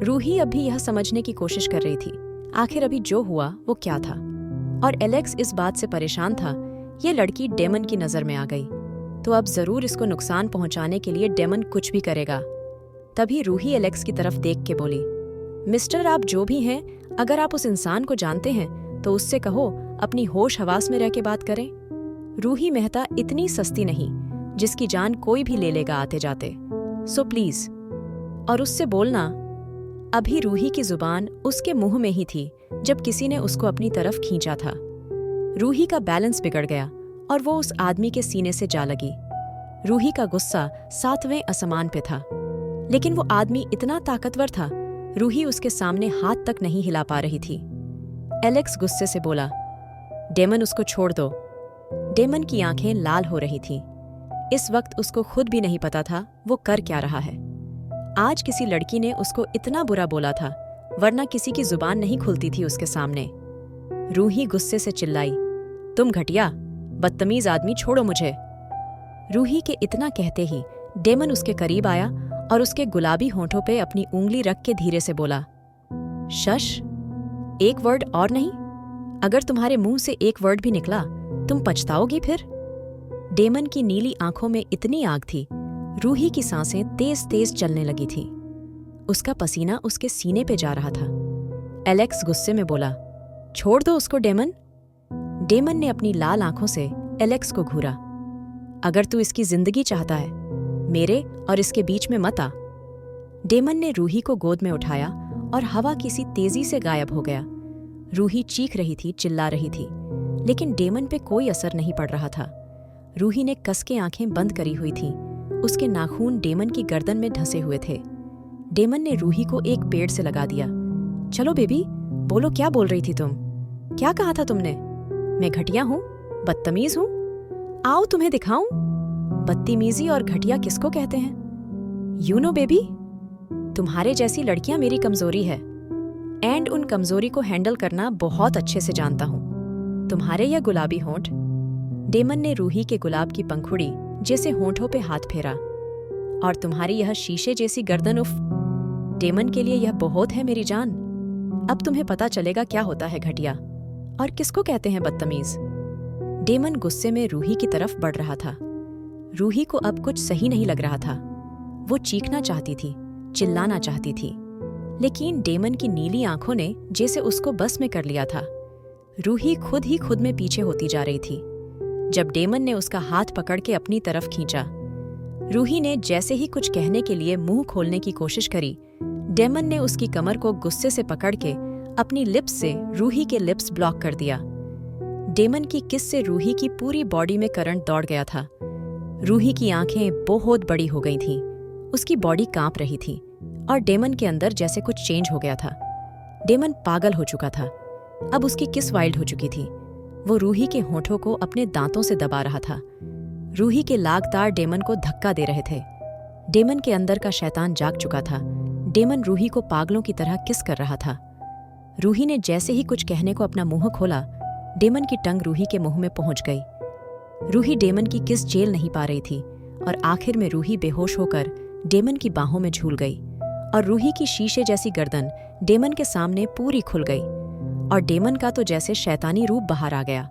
रूही अब भी यह समझने की कोशिश कर रही थी आखिर अभी जो हुआ वो क्या था। और एलेक्स इस बात से परेशान था, ये लड़की डेमन की नजर में आ गई तो अब जरूर इसको नुकसान पहुंचाने के लिए डेमन कुछ भी करेगा। तभी रूही एलेक्स की तरफ देख के बोली, मिस्टर आप जो भी हैं, अगर आप उस इंसान को जानते हैं तो उससे कहो अपनी होश हवास में रह के बात करें। रूही मेहता इतनी सस्ती नहीं जिसकी जान कोई भी ले लेगा आते जाते, सो प्लीज। और उससे बोलना। अभी रूही की जुबान उसके मुंह में ही थी जब किसी ने उसको अपनी तरफ खींचा था। रूही का बैलेंस बिगड़ गया और वो उस आदमी के सीने से जा लगी। रूही का गुस्सा 7वें आसमान पे था, लेकिन वो आदमी इतना ताकतवर था, रूही उसके सामने हाथ तक नहीं हिला पा रही थी। एलेक्स गुस्से से बोला, डेमन उसको छोड़ दो। डेमन की आंखें लाल हो रही थीं। इस वक्त उसको खुद भी नहीं पता था वो कर क्या रहा है। आज किसी लड़की ने उसको इतना बुरा बोला था, वरना किसी की जुबान नहीं खुलती थी उसके सामने। रूही गुस्से से चिल्लाई, तुम घटिया बदतमीज आदमी, छोड़ो मुझे। रूही के इतना कहते ही डेमन उसके करीब आया और उसके गुलाबी होंठों पे अपनी उंगली रख के धीरे से बोला, शश, एक वर्ड और नहीं। अगर तुम्हारे मुंह से एक वर्ड भी निकला तुम पछताओगी फिर। डेमन की नीली आंखों में इतनी आग थी, रूही की सांसें तेज तेज चलने लगी थी। उसका पसीना उसके सीने पे जा रहा था। एलेक्स गुस्से में बोला, छोड़ दो उसको डेमन। डेमन ने अपनी लाल आंखों से एलेक्स को घूरा। अगर तू इसकी जिंदगी चाहता है, मेरे और इसके बीच में मत आ। डेमन ने रूही को गोद में उठाया और हवा किसी तेजी से गायब हो गया। रूही चीख रही थी, चिल्ला रही थी, लेकिन डेमन पे कोई असर नहीं पड़ रहा था। रूही ने कस के आंखें बंद करी हुई थीं। उसके नाखून डेमन की गर्दन में धंसे हुए थे। डेमन ने रूही को एक पेड़ से लगा दिया। चलो बेबी, बोलो क्या बोल रही थी तुम? क्या कहा था तुमने? मैं घटिया हूं, बदतमीज हूं? आओ तुम्हें दिखाऊं। बदतमीजी और घटिया किसको कहते हैं? यू नो बेबी, तुम्हारे जैसी लड़कियां मेरी कमजोरी है, एंड उन कमजोरी को हैंडल करना बहुत अच्छे से जानता हूं। तुम्हारे यह गुलाबी होंठ। डेमन ने रूही के गुलाब की पंखुड़ी जैसे होंठों पे हाथ फेरा। और तुम्हारी यह शीशे जैसी गर्दन, उफ। डेमन के लिए यह बहुत है मेरी जान। अब तुम्हें पता चलेगा क्या होता है घटिया और किसको कहते हैं बदतमीज। डेमन गुस्से में रूही की तरफ बढ़ रहा था। रूही को अब कुछ सही नहीं लग रहा था। वो चीखना चाहती थी, चिल्लाना चाहती थी, लेकिन डेमन की नीली आंखों ने जैसे उसको बस में कर लिया था। रूही खुद ही खुद में पीछे होती जा रही थी जब डेमन ने उसका हाथ पकड़ के अपनी तरफ खींचा। रूही ने जैसे ही कुछ कहने के लिए मुंह खोलने की कोशिश करी, डेमन ने उसकी कमर को गुस्से से पकड़ के अपनी लिप्स से रूही के लिप्स ब्लॉक कर दिया। डेमन की किस से रूही की पूरी बॉडी में करंट दौड़ गया था। रूही की आंखें बहुत बड़ी हो गई थीं, उसकी बॉडी कांप रही थी और डेमन के अंदर जैसे कुछ चेंज हो गया था। डेमन पागल हो चुका था। अब उसकी किस वाइल्ड हो चुकी थी। वो रूही के होठों को अपने दांतों से दबा रहा था। रूही के लागतार डेमन को धक्का दे रहे थे। डेमन के अंदर का शैतान जाग चुका था। डेमन रूही को पागलों की तरह किस कर रहा था। रूही ने जैसे ही कुछ कहने को अपना मुंह खोला, डेमन की टंग रूही के मुंह में पहुंच गई। रूही डेमन की किस झेल नहीं पा रही थी और आखिर में रूही बेहोश होकर डेमन की बाहों में झूल गई और रूही की शीशे जैसी गर्दन डेमन के सामने पूरी खुल गई और डेमन का तो जैसे शैतानी रूप बाहर आ गया।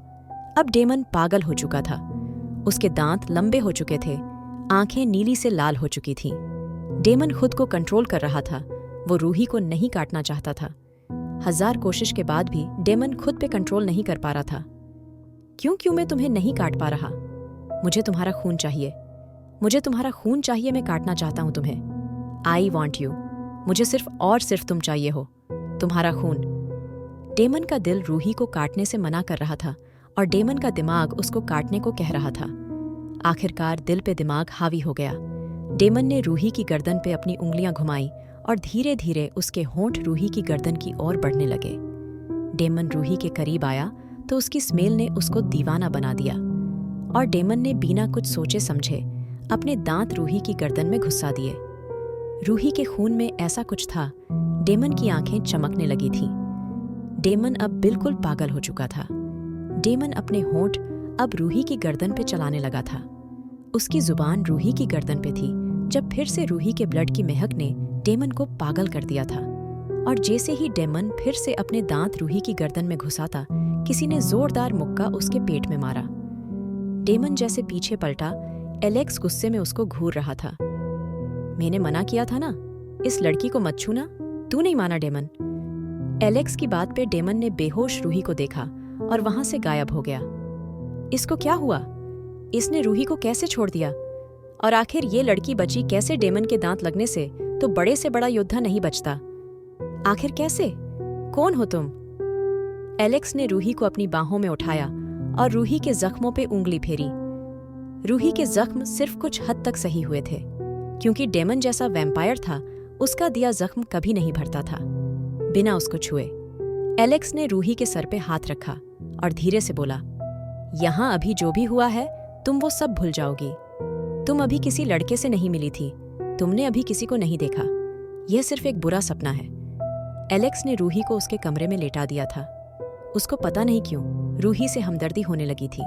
अब डेमन पागल हो चुका था। उसके दांत लंबे हो चुके थे, आंखें नीली से लाल हो चुकी थीं। डेमन खुद को कंट्रोल कर रहा था। वो रूही को नहीं काटना चाहता था। 1000 कोशिश के बाद भी डेमन खुद पे कंट्रोल नहीं कर पा रहा था। क्यों मैं तुम्हें नहीं काट पा रहा? मुझे तुम्हारा खून चाहिए, मुझे तुम्हारा खून चाहिए। मैं काटना चाहता हूं तुम्हें। I want you. मुझे सिर्फ और सिर्फ तुम चाहिए हो, तुम्हारा खून। डेमन का दिल रूही को काटने से मना कर रहा था और डेमन का दिमाग उसको काटने को कह रहा था। आखिरकार दिल पे दिमाग हावी हो गया। डेमन ने रूही की गर्दन पे अपनी उंगलियां घुमाई और धीरे धीरे उसके होंठ रूही की गर्दन की ओर बढ़ने लगे। डेमन रूही के करीब आया तो उसकी स्मेल ने उसको दीवाना बना दिया और डेमन ने बिना कुछ सोचे समझे अपने दांत रूही की गर्दन में घुसा दिए। रूही के खून में ऐसा कुछ था, डेमन की आंखें चमकने लगी थीं। डेमन अब बिल्कुल पागल हो चुका था। डेमन अपने होंठ अब रूही की गर्दन पे चलाने लगा था। उसकी जुबान रूही की गर्दन पे थी जब फिर से रूही के ब्लड की महक ने डेमन को पागल कर दिया था। और जैसे ही डेमन फिर से अपने दांत रूही की गर्दन में घुसाता, किसी ने जोरदार मुक्का उसके पेट में मारा। डेमन जैसे पीछे पलटा, एलेक्स गुस्से में उसको घूर रहा था। मैंने मना किया था ना, इस लड़की को मत छूना, तू नहीं माना डेमन। एलेक्स की बात पे डेमन ने बेहोश रूही को देखा और वहां से गायब हो गया। इसको क्या हुआ? इसने रूही को कैसे छोड़ दिया? और आखिर ये लड़की बची कैसे डेमन के दांत लगने से? तो बड़े से बड़ा योद्धा नहीं बचता। आखिर कैसे? कौन हो तुम? एलेक्स ने रूही को अपनी बाहों में उठाया और रूही के जख्मों पे उंगली फेरी। रूही के जख्म सिर्फ कुछ हद तक सही हुए थे, क्योंकि डेमन जैसा वैम्पायर था, उसका दिया जख्म कभी नहीं भरता था बिना उसको छुए। एलेक्स ने रूही के सर पे हाथ रखा और धीरे से बोला, यहाँ अभी जो भी हुआ है तुम वो सब भूल जाओगी। तुम अभी किसी लड़के से नहीं मिली थी, तुमने अभी किसी को नहीं देखा, यह सिर्फ एक बुरा सपना है। एलेक्स ने रूही को उसके कमरे में लेटा दिया था। उसको पता नहीं क्यों रूही से हमदर्दी होने लगी थी।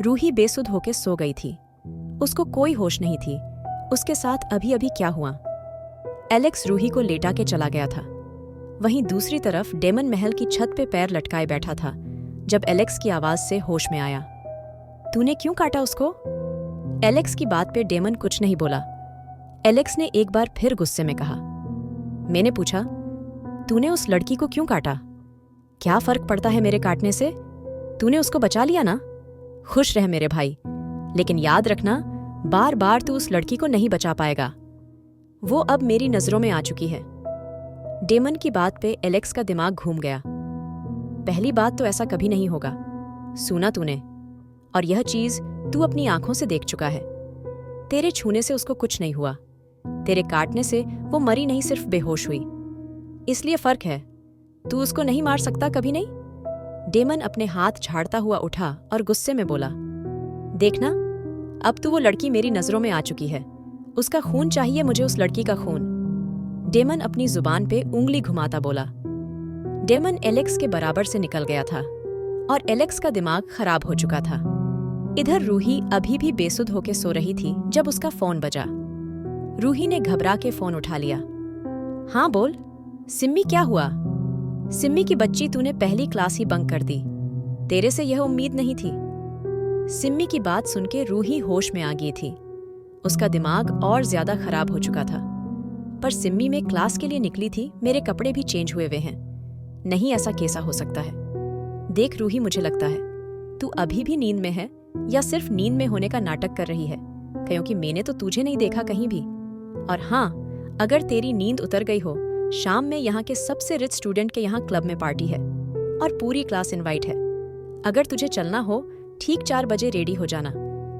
रूही बेसुध होकर सो गई थी, उसको कोई होश नहीं थी उसके साथ अभी अभी क्या हुआ। एलेक्स रूही को लेटा के चला गया था। वहीं दूसरी तरफ डेमन महल की छत पे पैर लटकाए बैठा था जब एलेक्स की आवाज से होश में आया। तूने क्यों काटा उसको? एलेक्स की बात पे डेमन कुछ नहीं बोला। एलेक्स ने एक बार फिर गुस्से में कहा, मैंने पूछा, तूने उस लड़की को क्यों काटा? क्या फर्क पड़ता है मेरे काटने से? तूने उसको बचा लिया ना। खुश रह मेरे भाई, लेकिन याद रखना बार बार तू उस लड़की को नहीं बचा पाएगा। वो अब मेरी नजरों में आ चुकी है। डेमन की बात पे एलेक्स का दिमाग घूम गया। पहली बात तो ऐसा कभी नहीं होगा, सुना तूने, और यह चीज तू अपनी आंखों से देख चुका है। तेरे छूने से उसको कुछ नहीं हुआ, तेरे काटने से वो मरी नहीं, सिर्फ बेहोश हुई। इसलिए फर्क है, तू उसको नहीं मार सकता कभी नहीं। डेमन अपने हाथ झाड़ता हुआ उठा और गुस्से में बोला, देखना, अब तो वो लड़की मेरी नजरों में आ चुकी है, उसका खून चाहिए मुझे, उस लड़की का खून। डेमन अपनी जुबान पे उंगली घुमाता बोला। डेमन एलेक्स के बराबर से निकल गया था और एलेक्स का दिमाग खराब हो चुका था। इधर रूही अभी भी बेसुध होकर सो रही थी जब उसका फोन बजा। रूही ने घबरा के फोन उठा लिया। हाँ बोल सिम्मी, क्या हुआ? सिम्मी की बच्ची, तूने पहली क्लास ही बंक कर दी, तेरे से यह उम्मीद नहीं थी। सिम्मी की बात सुनके रूही होश में आ गई थी। उसका दिमाग और ज्यादा खराब हो चुका था। पर सिम्मी में क्लास के लिए निकली थी, मेरे कपड़े भी चेंज हुए हुए हैं, नहीं ऐसा कैसा हो सकता है? देख रूही, मुझे लगता है तू अभी भी नींद में है या सिर्फ नींद में होने का नाटक कर रही है, क्योंकि मैंने तो तुझे नहीं देखा कहीं भी। और हाँ, अगर तेरी नींद उतर गई हो, शाम में यहाँ के सबसे रिच स्टूडेंट के यहाँ क्लब में पार्टी है और पूरी क्लास इनवाइट है। अगर तुझे चलना हो ठीक 4 बजे रेडी हो जाना,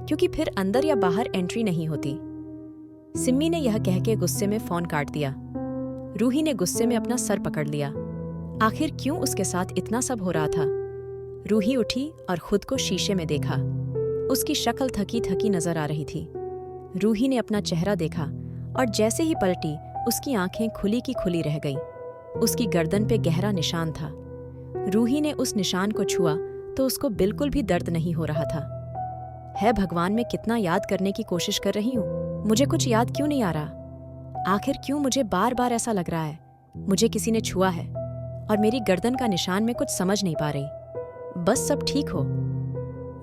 क्योंकि फिर अंदर या बाहर एंट्री नहीं होती। सिम्मी ने यह कह के गुस्से में फोन काट दिया। रूही ने गुस्से में अपना सर पकड़ लिया। आखिर क्यों उसके साथ इतना सब हो रहा था? रूही उठी और खुद को शीशे में देखा। उसकी शक्ल थकी थकी नजर आ रही थी। रूही ने अपना चेहरा देखा और जैसे ही पलटी, उसकी आंखें खुली की खुली रह गईं। उसकी गर्दन पे गहरा निशान था। रूही ने उस निशान को छुआ तो उसको बिल्कुल भी दर्द नहीं हो रहा था। है भगवान, मैं कितना याद करने की कोशिश कर रही हूँ, मुझे कुछ याद क्यों नहीं आ रहा? आखिर क्यों मुझे बार बार ऐसा लग रहा है मुझे किसी ने छुआ है और मेरी गर्दन का निशान में कुछ समझ नहीं पा रही। बस सब ठीक हो।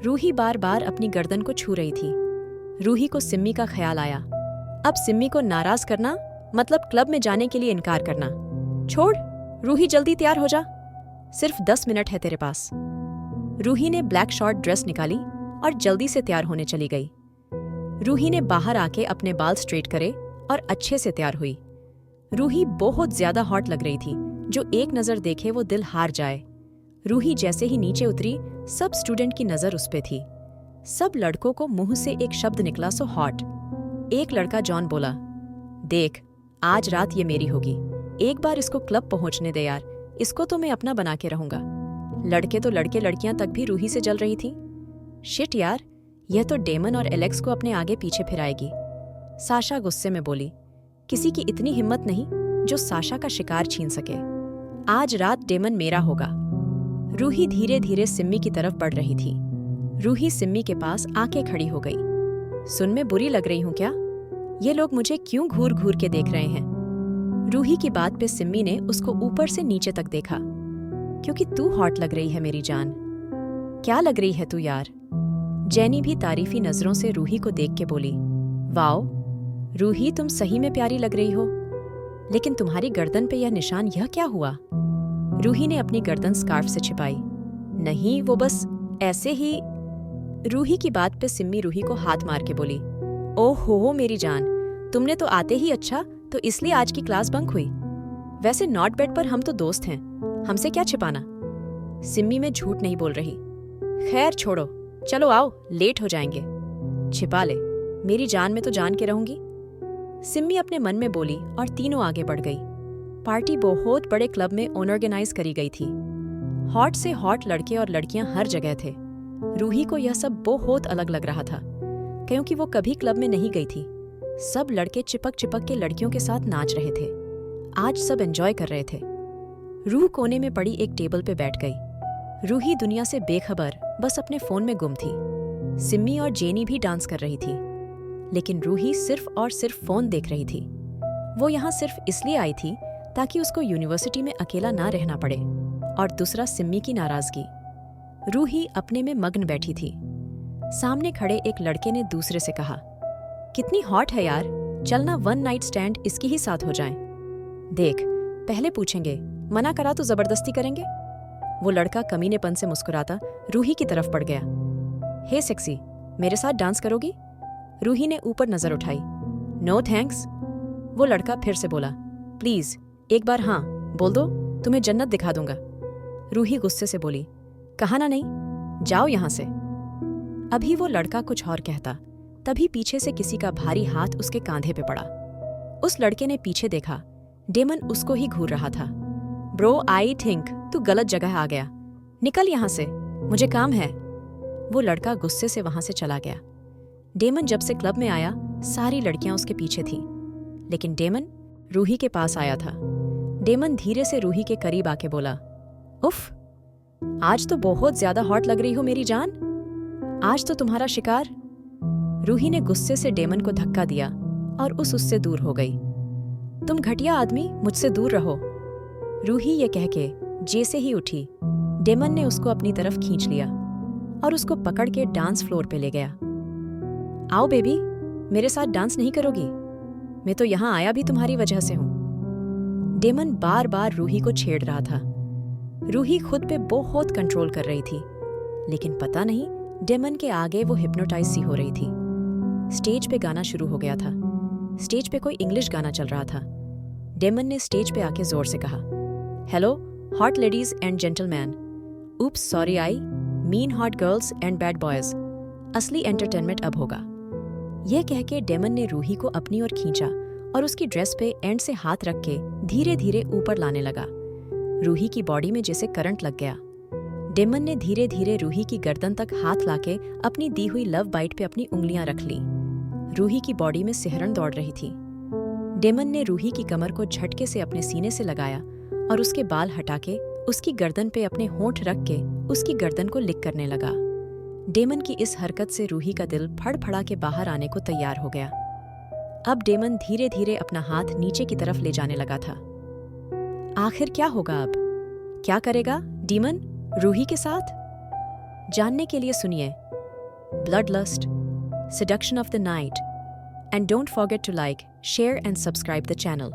रूही बार बार अपनी गर्दन को छू रही थी। रूही को सिम्मी का ख्याल आया। अब सिम्मी को नाराज करना मतलब क्लब में जाने के लिए इनकार करना। छोड़ रूही, जल्दी तैयार हो जा, सिर्फ 10 मिनट है तेरे पास। रूही ने ब्लैक शॉर्ट ड्रेस निकाली और जल्दी से तैयार होने चली गई। रूही ने बाहर आके अपने बाल स्ट्रेट करे और अच्छे से तैयार हुई। रूही बहुत ज्यादा हॉट लग रही थी, जो एक नजर देखे वो दिल हार जाए। रूही जैसे ही नीचे उतरी, सब स्टूडेंट की नजर उस पे थी। सब लड़कों को मुंह से एक शब्द निकला, सो हॉट। एक लड़का जॉन बोला, देख आज रात ये मेरी होगी, एक बार इसको क्लब पहुंचने दे यार, इसको तो मैं अपना बना के रहूंगा। लड़के तो लड़के लड़कियां तक भी रूही से जल रही थी। शिट यार, यह तो डेमन और एलेक्स को अपने आगे पीछे फिराएगी। साशा गुस्से में बोली, किसी की इतनी हिम्मत नहीं जो साशा का शिकार छीन सके। आज रात डेमन मेरा होगा। रूही धीरे धीरे सिम्मी की तरफ बढ़ रही थी। रूही सिम्मी के पास आके खड़ी हो गई। सुन, मैं बुरी लग रही हूं क्या? ये लोग मुझे क्यों घूर घूर के देख रहे हैं? रूही की बात पे सिम्मी ने उसको ऊपर से नीचे तक देखा। क्योंकि तू हॉट लग रही है मेरी जान। क्या लग रही है तू यार? जेनी भी तारीफी नजरों से रूही को देख के बोली, वाओ रूही, तुम सही में प्यारी लग रही हो। लेकिन तुम्हारी गर्दन पे यह निशान, यह क्या हुआ? रूही ने अपनी गर्दन स्कार्फ से छिपाई। नहीं, वो बस ऐसे ही। रूही की बात पे सिम्मी रूही को हाथ मार के बोली, ओहो मेरी जान, तुमने तो आते ही अच्छा, तो इसलिए आज की क्लास बंक हुई। वैसे नॉट बेड पर हम तो दोस्त हैं, हमसे क्या छिपाना। सिम्मी में झूठ नहीं बोल रही। खैर छोड़ो, चलो आओ, लेट हो जाएंगे। छिपा ले, मेरी जान में तो जान के रहूंगी। सिम्मी अपने मन में बोली और तीनों आगे बढ़ गई। पार्टी बहुत बड़े क्लब में ऑर्गेनाइज करी गई थी। हॉट से हॉट लड़के और लड़कियां हर जगह थे। रूही को यह सब बहुत अलग लग रहा था, क्योंकि वो कभी क्लब में नहीं गई थी। सब लड़के चिपक चिपक के लड़कियों के साथ नाच रहे थे। आज सब एंजॉय कर रहे थे। रूह कोने में पड़ी एक टेबल पे बैठ गई। रूही दुनिया से बेखबर बस अपने फोन में गुम थी। सिम्मी और जेनी भी डांस कर रही थी, लेकिन रूही सिर्फ और सिर्फ फोन देख रही थी। वो यहाँ सिर्फ इसलिए आई थी ताकि उसको यूनिवर्सिटी में अकेला ना रहना पड़े। और दूसरा सिम्मी की नाराजगी। रूही अपने में मग्न बैठी थी। सामने खड़े एक लड़के ने दूसरे से कहा, कितनी हॉट है यार, चलना वन नाइट स्टैंड इसकी ही साथ हो जाए। देख, पहले पूछेंगे, मना करा तो जबरदस्ती करेंगे। वो लड़का कमीनेपन से मुस्कुराता रूही की तरफ बढ़ गया। हे सेक्सी, मेरे साथ डांस करोगी? रूही ने ऊपर नजर उठाई। No thanks. वो लड़का फिर से बोला, प्लीज एक बार हाँ बोल दो, तुम्हें जन्नत दिखा दूंगा। रूही गुस्से से बोली, कहा ना नहीं, जाओ यहां से। अभी वो लड़का कुछ और कहता, तभी पीछे से किसी का भारी हाथ उसके कांधे पे पड़ा। उस लड़के ने पीछे देखा। डेमन उसको ही घूर रहा था। ब्रो, आई थिंक तू गलत जगह आ गया, निकल यहां से, मुझे काम है। वो लड़का गुस्से से वहां से चला गया। डेमन जब से क्लब में आया, सारी लड़कियां उसके पीछे थीं, लेकिन डेमन रूही के पास आया था। डेमन धीरे से रूही के करीब आके बोला, उफ, आज तो बहुत ज्यादा हॉट लग रही हो मेरी जान, आज तो तुम्हारा शिकार। रूही ने गुस्से से डेमन को धक्का दिया और उससे दूर हो गई। तुम घटिया आदमी, मुझसे दूर रहो। रूही ये कह के जैसे ही उठी, डेमन ने उसको अपनी तरफ खींच लिया और उसको पकड़ के डांस फ्लोर पे ले गया। आओ बेबी, मेरे साथ डांस नहीं करोगी? मैं तो यहां आया भी तुम्हारी वजह से हूं। डेमन बार बार रूही को छेड़ रहा था। रूही खुद पे बहुत कंट्रोल कर रही थी, लेकिन पता नहीं डेमन के आगे वो हिप्नोटाइज सी हो रही थी। स्टेज पे गाना शुरू हो गया था। स्टेज पे कोई इंग्लिश गाना चल रहा था। डेमन ने स्टेज पे आके जोर से कहा, hello hot ladies and gentleman, oops sorry I mean hot girls and bad boys, असली एंटरटेनमेंट अब होगा। यह कह के डेमन ने रूही को अपनी ओर खींचा और उसकी ड्रेस पे एंड से हाथ रख के धीरे धीरे ऊपर लाने लगा। रूही की बॉडी में जैसे करंट लग गया। डेमन ने धीरे धीरे रूही की गर्दन तक हाथ लाके अपनी दी हुई लव बाइट पे अपनी उंगलियां रख ली। रूही की बॉडी में सिहरन दौड़ रही थी। डेमन ने रूही की कमर को झटके से अपने सीने से लगाया और उसके बाल हटा के उसकी गर्दन पे अपने होंठ रख के उसकी गर्दन को लिक करने लगा। डेमन की इस हरकत से रूही का दिल फड़फड़ा के बाहर आने को तैयार हो गया। अब डेमन धीरे धीरे अपना हाथ नीचे की तरफ ले जाने लगा था। आखिर क्या होगा अब? क्या करेगा डीमन रूही के साथ? जानने के लिए सुनिए blood lust, seduction of the night, and don't forget to like, share and subscribe the channel.